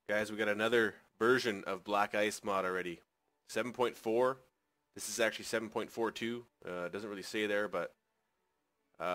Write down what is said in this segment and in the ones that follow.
Guys, we got another version of Black Ice mod already. 7.4. This is actually 7.42. Doesn't really say there, but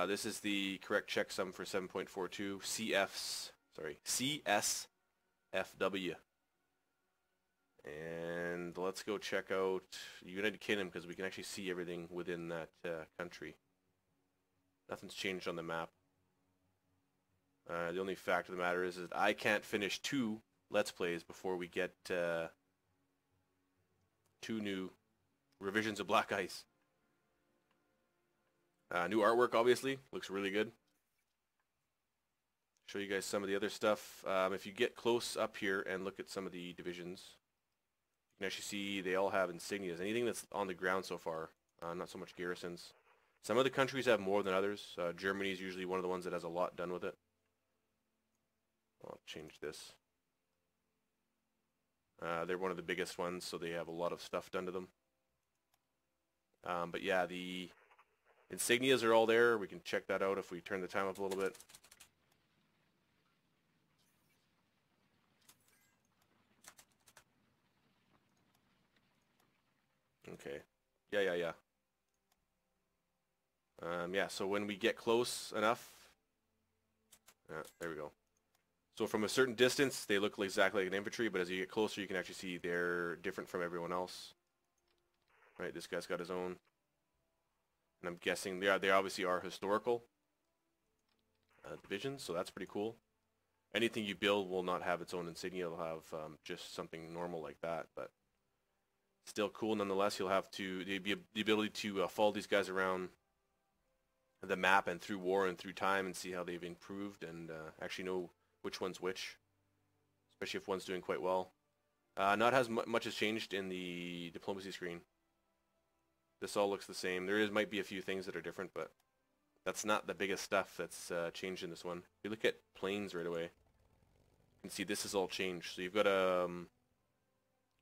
this is the correct checksum for 7.42. CSFW. And let's go check out United Kingdom because we can actually see everything within that country. Nothing's changed on the map. The only fact of the matter is that I can't finish 2 Let's Plays before we get 2 new revisions of Black Ice. New artwork, obviously. Looks really good. Show you guys some of the other stuff. If you get close up here and look at some of the divisions, you can actually see they all have insignias. Anything that's on the ground so far, not so much garrisons. Some of the countries have more than others. Germany is usually one of the ones that has a lot done with it. I'll change this. They're one of the biggest ones, so they have a lot of stuff done to them. But yeah, the insignias are all there. We can check that out if we turn the time up a little bit. Okay. Yeah. Yeah, so when we get close enough, there we go. So from a certain distance, they look exactly like an infantry, but as you get closer, you can actually see they're different from everyone else. Right, this guy's got his own. And I'm guessing they obviously are historical divisions, so that's pretty cool. Anything you build will not have its own insignia. It'll have just something normal like that, but still cool nonetheless. You'll have the ability to follow these guys around the map and through war and through time and see how they've improved and actually know which one's which, especially if one's doing quite well. Not as much has changed in the diplomacy screen. This all looks the same. Might be a few things that are different, but that's not the biggest stuff that's changed in this one. If you look at planes right away, you can see this is all changed. So you've got a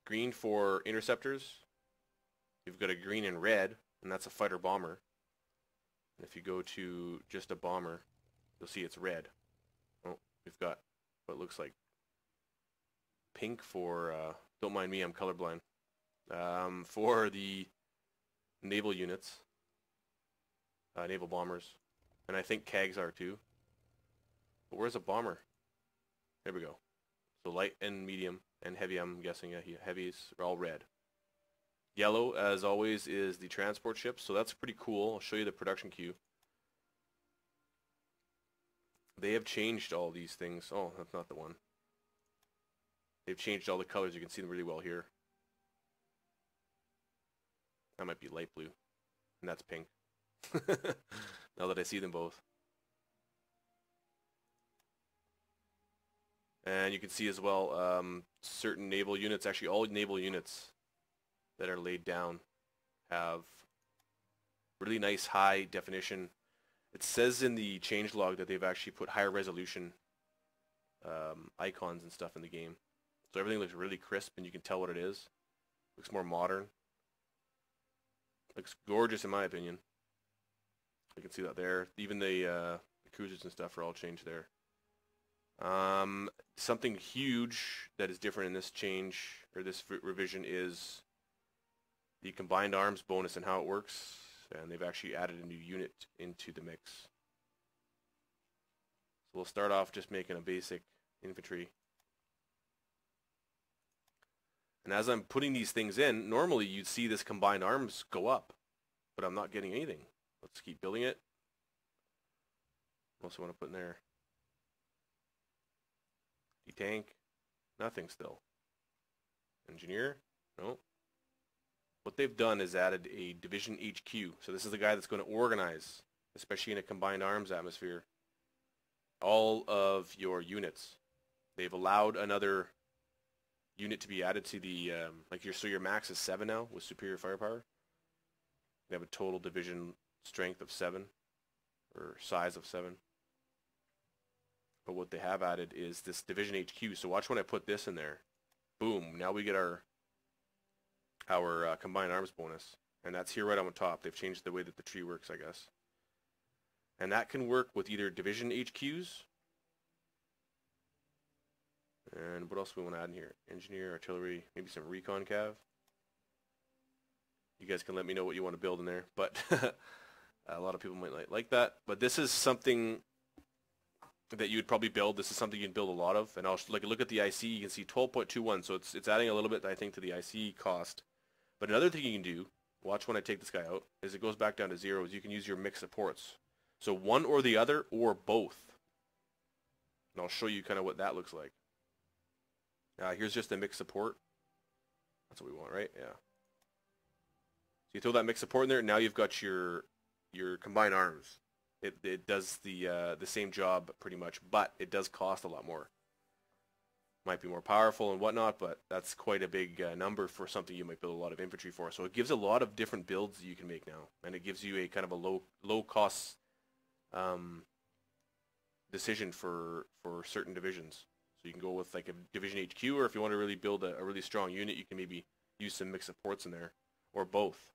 green for interceptors. You've got a green and red, and that's a fighter bomber. And if you go to just a bomber, you'll see it's red. Oh, we've got what looks like pink for, don't mind me, I'm colorblind, for the naval units, naval bombers, and I think CAGs are too. But where's a bomber? There we go. So light and medium and heavy, I'm guessing, heavies are all red. Yellow, as always, is the transport ships, so that's pretty cool. I'll show you the production queue. They have changed all these things. Oh, that's not the one. They've changed all the colors. You can see them really well here. That might be light blue, and that's pink. Now that I see them both. And you can see as well certain naval units, actually all naval units that are laid down have really nice high definition. It says in the changelog that they've actually put higher resolution icons and stuff in the game. So everything looks really crisp and you can tell what it is. Looks more modern. Looks gorgeous in my opinion. You can see that there. Even the cruisers and stuff are all changed there. Something huge that is different in this change, or this revision, is the combined arms bonus and how it works. And they've actually added a new unit into the mix. So we'll start off just making a basic infantry. And as I'm putting these things in, normally you'd see this combined arms go up, but I'm not getting anything. Let's keep building it. What else I want to put in there? Tank, nothing still. Engineer, no. What they've done is added a division HQ. So this is the guy that's going to organize, especially in a combined arms atmosphere, all of your units. They've allowed another unit to be added to the, so your max is 7 now with superior firepower. They have a total division strength of 7, or size of 7. But what they have added is this division HQ. So watch when I put this in there. Boom. Now we get our combined arms bonus. And that's here right on the top. They've changed the way that the tree works, I guess. And that can work with either division HQs And what else do we want to add in here? Engineer, artillery, maybe some recon cav. You guys can let me know what you want to build in there, but a lot of people might like that. But this is something that you would probably build. This is something you can build a lot of, and I'll look at the IC. You can see 12.21, so it's adding a little bit, I think, to the IC cost. But another thing you can do, watch when I take this guy out, is it goes back down to 0. Is you can use your mix supports, so one or the other or both. And I'll show you kind of what that looks like. Here's just a mix support. That's what we want, right? Yeah. So you throw that mix support in there, and now you've got your combined arms. It does the same job pretty much, but it does cost a lot more. Might be more powerful and whatnot, but that's quite a big number for something you might build a lot of infantry for. So it gives a lot of different builds that you can make now, and it gives you a kind of a low cost decision for certain divisions. So you can go with like a division HQ, or if you want to really build a really strong unit, you can maybe use some mixed supports in there, or both.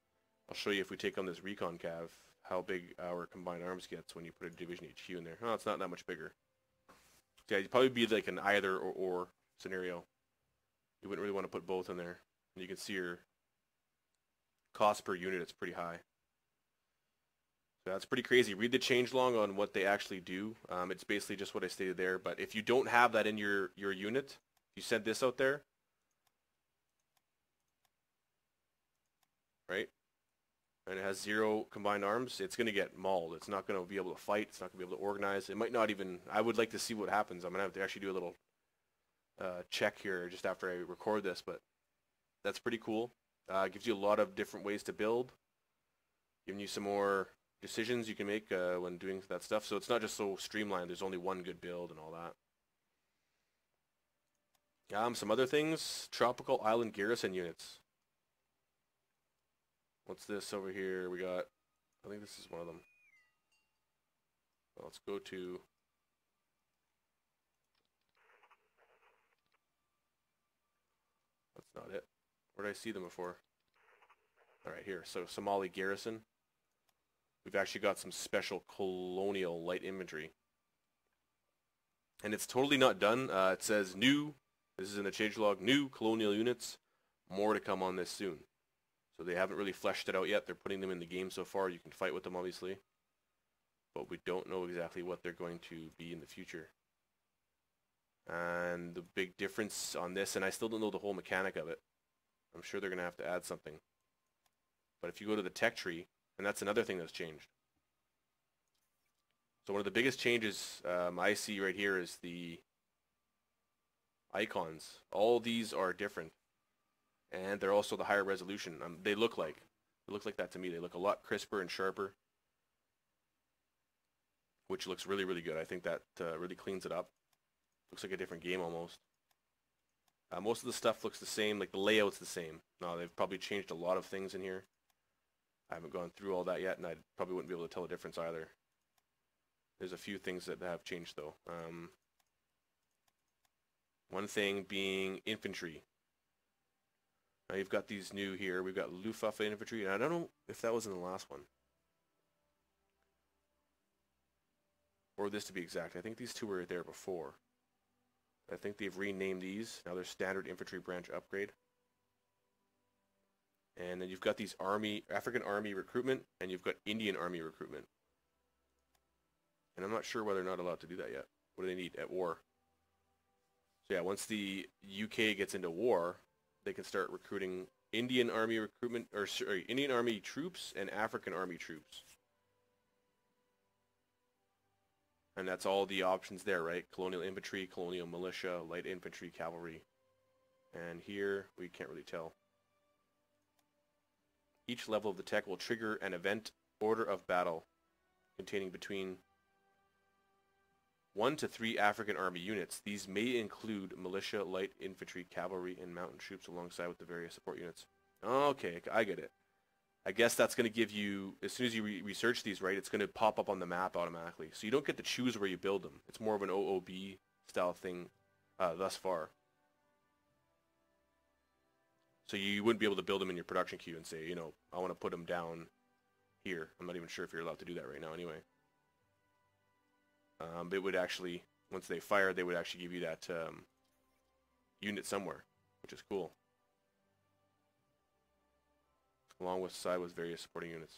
I'll show you if we take on this recon cav, how big our combined arms gets when you put a division HQ in there. Oh, it's not that much bigger. So yeah, it'd probably be like an either or scenario. You wouldn't really want to put both in there. And you can see your cost per unit, it's pretty high. So that's pretty crazy. Read the changelog on what they actually do. It's basically just what I stated there. But if you don't have that in your unit, you send this out there, right? And it has 0 combined arms, it's going to get mauled. It's not going to be able to fight. It's not going to be able to organize. It might not even, I would like to see what happens. I'm going to have to actually do a little check here just after I record this, but that's pretty cool. Gives you a lot of different ways to build, giving you some more decisions you can make when doing that stuff. So it's not just so streamlined. There's only one good build and all that. Some other things, tropical island garrison units. What's this over here? We got, I think this is one of them. Well, let's go to, that's not it. Where did I see them before? All right, here. So Somali garrison. We've actually got some special colonial light infantry. And it's totally not done. It says new, this is in the changelog, new colonial units. More to come on this soon. So they haven't really fleshed it out yet. They're putting them in the game so far. You can fight with them, obviously. But we don't know exactly what they're going to be in the future. And the big difference on this, and I still don't know the whole mechanic of it. I'm sure they're going to have to add something. But if you go to the tech tree, and that's another thing that's changed. So one of the biggest changes I see right here is the icons. All these are different. And they're also the higher resolution. They look like that to me. They look a lot crisper and sharper, which looks really, really good. I think that really cleans it up. Looks like a different game almost. Most of the stuff looks the same, like the layout's the same. No, they've probably changed a lot of things in here. I haven't gone through all that yet, and I probably wouldn't be able to tell the difference either. There's a few things that have changed though. One thing being infantry. Now you've got these new here. We've got Luftwaffe infantry, and I don't know if that was in the last one. Or this to be exact. I think these two were there before. I think they've renamed these. Now they're standard infantry branch upgrade. And then you've got these African Army recruitment, and you've got Indian Army recruitment. And I'm not sure whether or not allowed to do that yet. What do they need at war? So yeah, once the UK gets into war, they can start recruiting Indian Army recruitment, or sorry, Indian Army troops and African Army troops. And that's all the options there, right? Colonial infantry, colonial militia, light infantry, cavalry. And here, we can't really tell. Each level of the tech will trigger an event order of battle containing between 1 to 3 African Army units. These may include militia, light infantry, cavalry, and mountain troops alongside with the various support units. Okay, I get it. I guess that's going to give you, as soon as you research these, right, it's going to pop up on the map automatically. So you don't get to choose where you build them. It's more of an OOB style thing thus far. So you wouldn't be able to build them in your production queue and say, you know, I want to put them down here. I'm not even sure if you're allowed to do that right now anyway. It would actually, once they fire, they would actually give you that unit somewhere, which is cool. Alongside with various supporting units.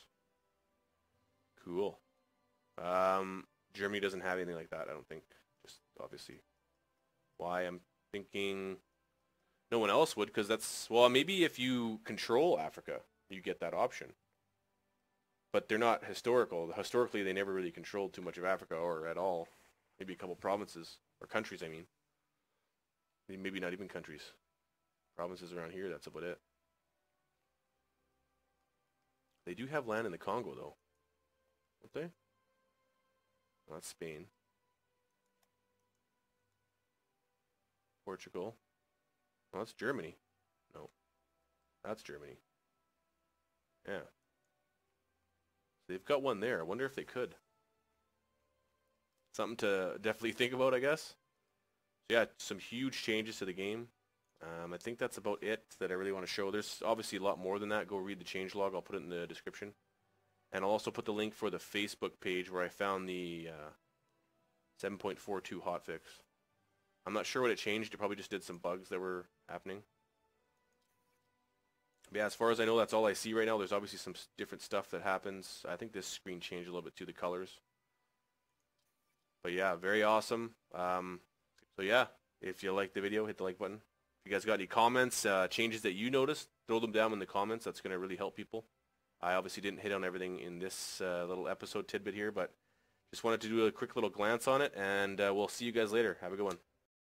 Cool. Germany doesn't have anything like that, I don't think. Just obviously why I'm thinking no one else would, because that's, well, maybe if you control Africa, you get that option. But they're not historical. Historically, they never really controlled too much of Africa, or at all. Maybe a couple provinces, or countries, I mean. Maybe not even countries. Provinces around here, that's about it. They do have land in the Congo, though. Don't they? Well, that's Spain. Portugal. Well, that's Germany. No. That's Germany. Yeah. So they've got one there. I wonder if they could. Something to definitely think about, I guess. So yeah, some huge changes to the game. I think that's about it that I really want to show. There's obviously a lot more than that. Go read the changelog. I'll put it in the description. And I'll also put the link for the Facebook page where I found the 7.42 hotfix. I'm not sure what it changed. It probably just did some bugs that were happening. But yeah, as far as I know, that's all I see right now. There's obviously some different stuff that happens. I think this screen changed a little bit too, the colors. But yeah, very awesome. So yeah, if you liked the video, hit the like button. If you guys got any comments, changes that you noticed, throw them down in the comments. That's going to really help people. I obviously didn't hit on everything in this little episode tidbit here, but just wanted to do a quick little glance on it, and we'll see you guys later. Have a good one.